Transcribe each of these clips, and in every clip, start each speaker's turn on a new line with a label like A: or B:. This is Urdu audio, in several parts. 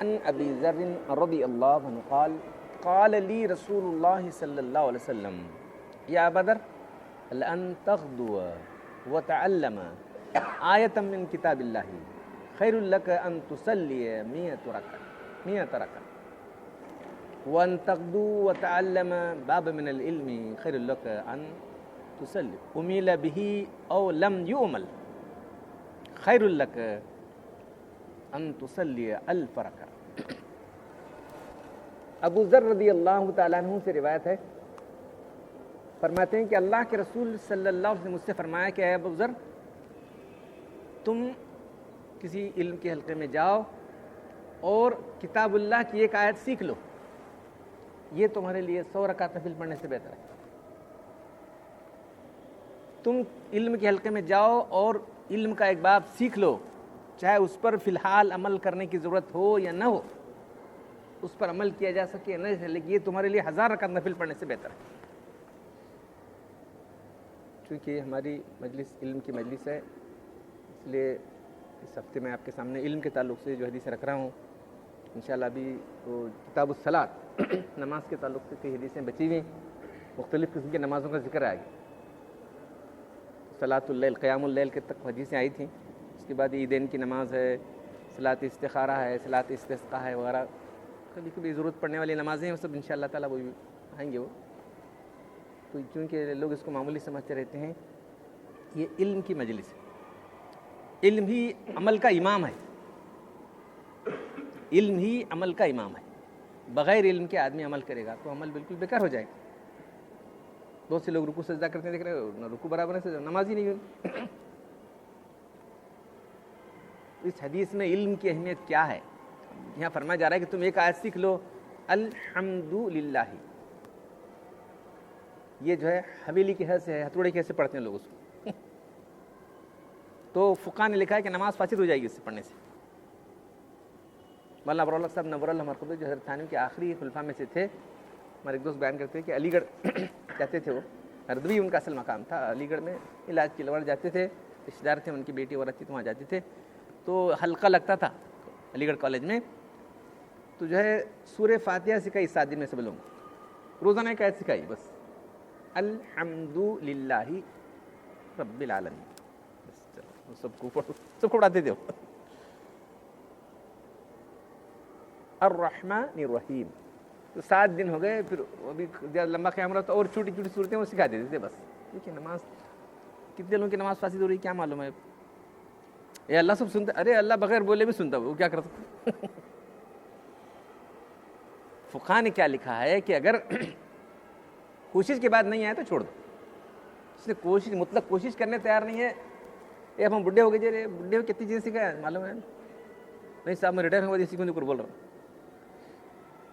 A: عن ابی ذر رضی اللہ عنہ قال قال لی رسول اللہ صلی اللہ علیہ وسلم یا ابا ذر لأن تغدو وتعلم آیة من کتاب اللہ خیر لک ان تصلی 100 رکعة وان تغدو وتعلم باب من العلم خیر لک ان تصلی امیل به او لم یعمل خیر لک ان تصلی 1000 رکعة۔ ابو ذر رضی اللہ تعالیٰ عنہ سے روایت ہے، فرماتے ہیں کہ اللہ کے رسول صلی اللہ علیہ وسلم مجھ سے فرمایا کہ اے ابو ذر، تم کسی علم کے حلقے میں جاؤ اور کتاب اللہ کی ایک آیت سیکھ لو، یہ تمہارے لیے 100 رکعت نفل پڑھنے سے بہتر ہے۔ تم علم کے حلقے میں جاؤ اور علم کا ایک باب سیکھ لو، چاہے اس پر فی الحال عمل کرنے کی ضرورت ہو یا نہ ہو، اس پر عمل کیا جا سکے یا نہ، لیکن یہ تمہارے لیے 1000 رکعت نفل پڑھنے سے بہتر ہے۔ چونکہ ہماری مجلس علم کی مجلس ہے، اس لیے اس ہفتے میں آپ کے سامنے علم کے تعلق سے جو حدیث رکھ رہا ہوں، انشاءاللہ ابھی وہ کتاب الصلاۃ نماز کے تعلق سے کئی حدیثیں بچی ہوئی، مختلف قسم کی نمازوں کا ذکر آئے گا۔ صلاۃ اللیل، قیام اللیل کے تک حدیثیں آئی تھیں، اس کے بعد عیدین کی نماز ہے، صلاۃ استخارہ ہے، صلاۃ استسقاء ہے وغیرہ، کبھی کبھی ضرورت پڑنے والی نمازیں ہیں، وہ سب انشاءاللہ تعالیٰ وہ آئیں گے وہ۔ تو چونکہ لوگ اس کو معمولی سمجھتے رہتے ہیں، یہ علم کی مجلس ہے، علم ہی عمل کا امام ہے، علم ہی عمل کا امام ہے۔ بغیر علم کے آدمی عمل کرے گا تو عمل بالکل بیکار ہو جائے گا۔ بہت سے لوگ رکوع سجدہ کرتے ہیں، دیکھ رہے ہو، نہ رکوع برابر ہے، نماز ہی نہیں ہوئی۔ اس حدیث میں علم کی اہمیت کیا ہے؟ یہاں فرمایا جا رہا ہے کہ تم ایک آیت سیکھ لو، الحمدللہ، یہ جو ہے حویلی کی حد سے ہے، ہتھوڑے کی حد سے پڑھتے ہیں لوگ اس کو، تو فقہ نے لکھا ہے کہ نماز فاسد ہو جائے گی اس سے پڑھنے سے۔ مولانا ابرار اللہ صاحب نور اللہ مرقدہ جو حضرت تھانوی کے آخری خلفاء میں سے تھے، ہمارے ایک دوست بیان کرتے ہیں کہ علی گڑھ جاتے تھے، وہ ہردوئی ان کا اصل مقام تھا، علی گڑھ میں علاج کے لیے جاتے تھے، رشتہ دار تھے ان کی بیٹی اور تھی تو وہاں جاتے تھے، تو حلقہ لگتا تھا علی گڑھ کالج میں، تو جو ہے سورہ فاتحہ سکھائی 7 دن میں سب لوگ، روزانہ ایک آیت سکھائی بس، الحمدللہ رب العالمین، سب کو پڑھاتے تھے۔ الرحمن الرحیم، تو 7 دن ہو گئے، پھر ابھی زیادہ لمبا قیام رہا تو اور چھوٹی چھوٹی صورتیں وہ سکھا دیتے تھے بس۔ کیونکہ نماز کتنے لوگوں کی نماز فاسد ہو رہی ہے کیا معلوم ہے؟ یہ اللہ سب سنتا، ارے اللہ بغیر بولے بھی سنتا، وہ کیا کر سکتا؟ فقہ نے کیا لکھا ہے کہ اگر کوشش کے بعد نہیں آئے تو چھوڑ دو۔ اس نے کوشش، مطلق کوشش کرنے تیار نہیں ہے، اب ہم بڈھے ہو گئے، جی بڈھے ہو کتنی چیزیں سکھایا معلوم ہے؟ نہیں صاحب میں ریٹائر ہونے کے بعد اسی کو بول رہا ہوں،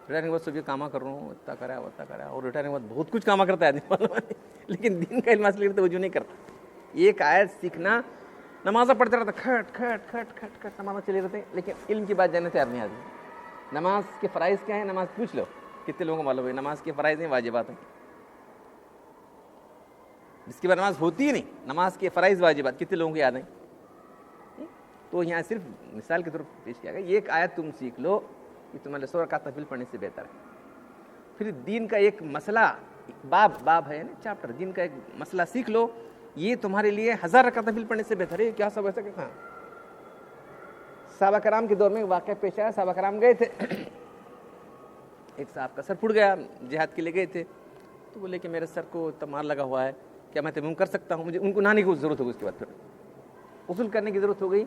A: ریٹائر کے بعد سب یہ کام کر رہا ہوں، اتنا کرا اتنا کرا، اور ریٹائر کے بعد بہت کچھ کام کرتا ہے آدمی معلوم ہے، لیکن دین کا علم حاصل کرتے توجہ نہیں کرتا۔ ایک آیت سیکھنا، نمازیں پڑھتے رہتا، کھٹ کھٹ کھٹ کھٹ کھٹ نمازیں چلے رہتے ہیں، لیکن علم کی بات جاننے تیار نہیں آدمی۔ نماز کے فرائض کیا ہیں؟ نماز پوچھ لو کتنے لوگوں کو معلوم ہے نماز کے فرائض ہیں، واجبات ہیں، جس کے بعد نماز ہوتی ہی نہیں، نماز کے فرائض واجبات کتنے لوگوں کو یاد ہیں؟ تو یہاں صرف مثال کے طور پر پیش کیا گیا، یہ ایک آیت تم سیکھ لو، یہ تمہارے 100 رکعت نفل پڑھنے سے بہتر ہے۔ پھر دین کا ایک مسئلہ، باب ہے نا، چیپٹر، دین کا ایک مسئلہ سیکھ لو، یہ تمہارے لیے 1000 رکعت نفل پڑھنے سے بہتر ہے۔ کیا سب ایسا کہ ہاں، صحابہ کرام کے دور میں واقعہ پیش آیا، صحابہ کرام گئے تھے، ایک صاحب کا سر پھٹ گیا، جہاد کے لیے گئے تھے، تو بولے کہ میرے سر کو تمار لگا ہوا ہے، کیا میں تیمم کر سکتا ہوں؟ مجھے ان کو نہانے کی ضرورت ہوگی، اس کے بعد پھر غسل کرنے کی ضرورت ہو گئی،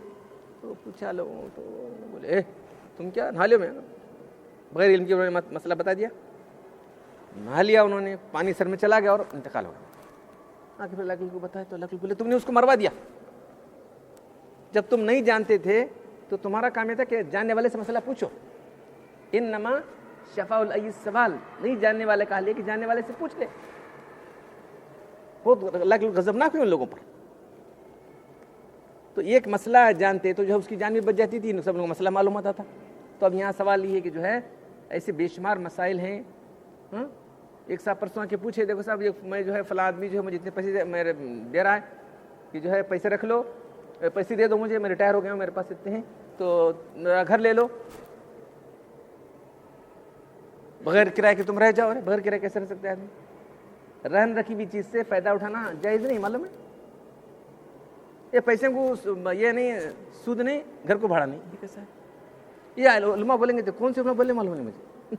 A: تو پوچھا لوگوں، تو بولے تم کیا نہا لو؟ میں بغیر علم کے انہوں نے مسئلہ بتا دیا، نہا لیا انہوں نے، پانی سر میں چلا گیا اور انتقال ہو گیا۔ آگے پھر اللہ کو بتایا تو اللہ بولے تم نے اس کو مروا دیا، جب تم نہیں جانتے تھے تو تمہارا کام یہ تھا کہ جاننے والے سے مسئلہ پوچھو، انما شفاء العی سوال، نہیں جاننے والے کہا لے کہ جاننے والے سے پوچھ لے۔ بہت اللہ کے غضبناک ہوئی ان لوگوں پر، تو ایک مسئلہ جانتے تو جو اس کی جان بھی بچ جاتی تھی، سب لوگوں کو مسئلہ معلوم ہوتا تھا۔ تو اب یہاں سوال یہ ہے کہ جو ہے ایسے بے شمار مسائل ہیں۔ ایک صاحب پرسوں آ کے پوچھے، دیکھو صاحب یہ میں جو ہے فلاں آدمی جو ہے مجھے اتنے پیسے میرے دے رہا ہے کہ جو ہے پیسے رکھ لو، پیسے دے دو مجھے، میں ریٹائر ہو گیا ہوں، میرے پاس اتنے ہیں، تو میرا گھر لے لو۔ بغیر کرائے کے تم رہ جاؤ. بغیر کرائے کیسے رہ سکتے آدمی؟ رہن رکھی ہوئی چیز سے فائدہ اٹھانا جائز نہیں, معلوم ہے؟ یہ پیسے کو یہ نہیں, سود نہیں, گھر کو بھاڑا نہیں, یہ کیسا ہے؟ یہ علماء بولیں گے تو کون سے علماء بولے معلوم نہیں مجھے.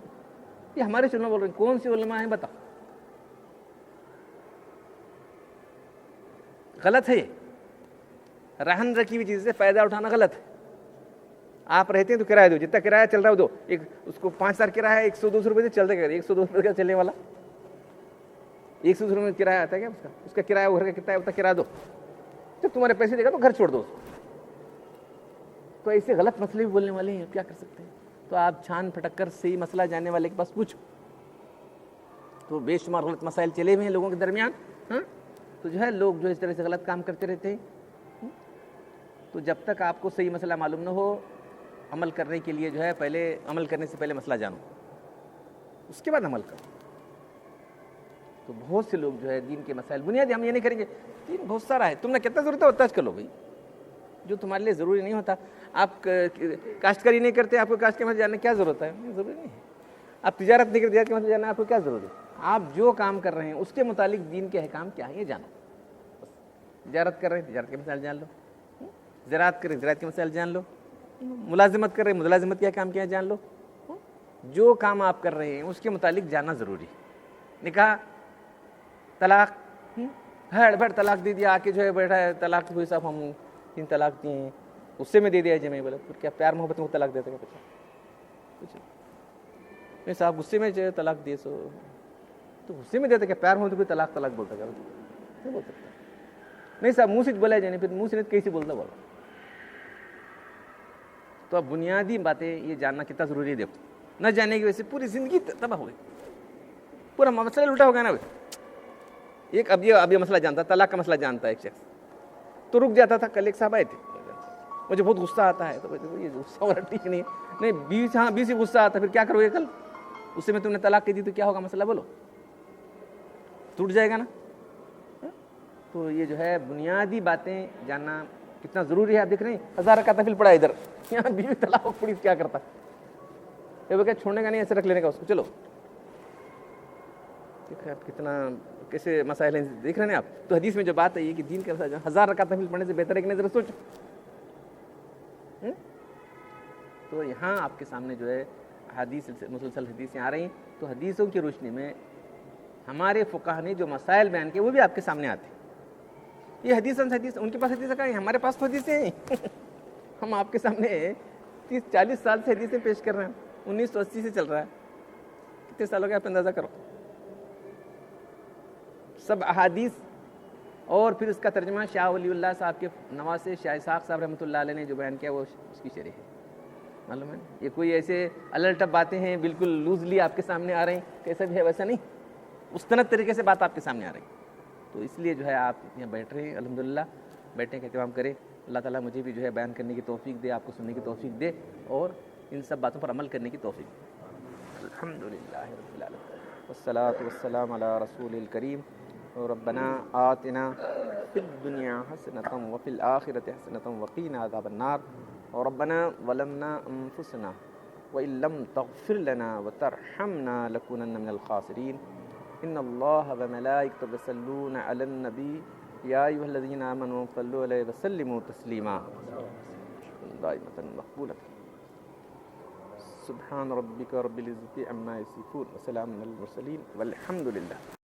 A: یہ ہمارے علماء بول رہے ہیں, کون سے علماء ہیں بتاؤ. غلط ہے یہ. رہن رکھی ہوئی چیز سے فائدہ اٹھانا غلط ہے. آپ رہتے ہیں تو کرایہ دو, جتنا کرایہ چل رہا ہے دو. ایک اس کو 5,000 کرایہ ہے, 102 روپئے سے چلتے گئے. 102 روپئے کا چلنے والا 102 روپئے میں کرایہ آتا ہے کیا؟ اس کا کرایہ گھر کا کتنا ہے اتنا کرایہ دو. جب تمہارے پیسے دے گا تو گھر چھوڑ دو. تو ایسے غلط مسئلے بھی بولنے والے ہیں, کیا کر سکتے ہیں؟ تو آپ چھان پھٹک کر صحیح مسئلہ جاننے والے کے پاس پوچھو. تو بے شمار غلط مسائل چلے ہوئے ہیں لوگوں کے درمیان. تو جو ہے لوگ جو اس طرح سے غلط کام کرتے رہتے ہیں. تو جب تک آپ کو صحیح مسئلہ معلوم نہ ہو, عمل کرنے کے لیے جو ہے پہلے عمل کرنے سے پہلے مسئلہ جانو, اس کے بعد عمل کرو. تو بہت سے لوگ جو ہے دین کے مسائل بنیادی ہم یہ نہیں کریں گے, دین بہت سارا ہے, تم نے کتنا ضرورت ہے اتنا کر لو بھائی. جو تمہارے لیے ضروری نہیں ہوتا, آپ کاشتکاری نہیں کرتے, آپ کو کاشت کے مسئلے جاننے کی کیا ضرورت ہے؟ ضروری نہیں ہے. آپ تجارت نہیں کرتے, تجارت کے مسئلے جاننا آپ کو کیا ضروری ہے؟ آپ جو کام کر رہے ہیں اس کے متعلق دین کے احکام کیا ہیں یہ جانو. تجارت کر رہے ہیں, تجارت کے مسائل جان لو. زراعت کر رہے ہیں, زراعت کے مسائل جان لو. ملازمت کر رہے ہیں, ملازمت کیا کام کیا ہے جان لو. جو کام آپ کر رہے ہیں اس کے متعلق جاننا ضروری ہے. نکاح, طلاق, بھڑ بھڑ طلاق دے دیا, آ کے جو ہے بیٹھا ہے طلاق ہوئی صاحب ہم 3 طلاق دیے ہیں, غصے میں دے دیا جی. میں بولا پھر کیا پیار محبت میں طلاق دیتا کیا؟ کچھ نہیں صاحب, غصے میں جو طلاق دیے سو تو غصے میں دیتا کیا؟ پیار محبت کوئی طلاق بولتا کیا؟ نہیں بول سکتا. نہیں صاحب منہ سے بولا جائے, پھر منہ سے کیسے بولتا بولا. تو اب بنیادی باتیں یہ جاننا کتنا ضروری ہے. دیکھو, نہ جاننے کی وجہ سے پوری زندگی تباہ ہو گئی, پورا مسئلہ الٹا ہو گیا نا. ایک اب یہ مسئلہ جانتا, طلاق کا مسئلہ جانتا ہے ایک شخص, تو رک جاتا تھا. کل ایک صاحب آئے تھے, مجھے بہت غصہ آتا ہے. تو یہ غصہ ہو رہا ٹھیک نہیں, نہیں 20 سے غصہ آتا, پھر کیا کرو گے کل؟ اس سے میں تم نے طلاق کی دی تو کیا ہوگا مسئلہ بولو, ٹوٹ جائے گا نا. تو یہ جو ہے بنیادی باتیں جاننا کتنا ضروری ہے. آپ دیکھ رہے ہیں 1000 کا تفصیل پڑا ادھر, یہاں 20 طلاق پڑی, کیا کرتا یہ کہ چھوڑنے کا نہیں, ایسے رکھ لینے کا اس کو. چلو دیکھ آپ کتنا کیسے مسائل ہیں, دیکھ رہے ہیں آپ. تو حدیث میں جو بات ہے یہ کہ دین کا 1000 رکعت تفصیل پڑھنے سے بہتر ہے کہ نہیں, ذرا سوچو. تو یہاں آپ کے سامنے جو ہے حدیث مسلسل حدیثیں آ رہی ہیں. تو حدیثوں کی روشنی میں ہمارے فقہا نے جو مسائل بیان کیے وہ بھی آپ کے سامنے آتے ہیں. یہ حدیث ان کے پاس حدیث کا ہے, ہمارے پاس تو حدیثیں ہیں. ہم آپ کے سامنے 30-40 سال سے حدیثیں پیش کر رہے ہیں. 1980 سے چل رہا ہے, کتنے سال ہو گئے آپ اندازہ کرو. سب احادیث, اور پھر اس کا ترجمہ شاہ ولی اللہ صاحب کے نواسے شاہ اسحاق صاحب رحمۃ اللہ علیہ نے جو بیان کیا وہ اس کی شرح ہے. معلوم ہے, یہ کوئی ایسے الٹپ باتیں ہیں بالکل لوزلی آپ کے سامنے آ رہی ہیں, کیسا بھی ہے ویسا نہیں, مستند طریقے سے بات آپ کے سامنے آ رہی ہے. تو اس لیے جو ہے آپ یہاں بیٹھ رہے ہیں, الحمدللہ بیٹھنے کا اہتمام کریں. اللہ تعالیٰ مجھے بھی جو ہے بیان کرنے کی توفیق دے, آپ کو سننے کی توفیق دے, اور ان سب باتوں پر عمل کرنے کی توفیق دے. الحمدللہ رب العالمین, والصلاۃ والسلام علی رسول الکریم. ربنا آتنا فی الدنیا حسنۃ وفی الآخرۃ حسنۃ وقینا عذاب النار. ربنا ظلمنا انفسنا وان لم تغفر لنا وترحمنا لنكونن من الخاسرین. ان اللہ وملائکتہ یصلون علی النبی یا ایھا الذین آمنوا صلوا علیہ وسلموا تسلیما. دائمۃ مقبولۃ. سبحان ربک رب العزۃ عما یصفون وسلام علی المرسلین والحمد للہ.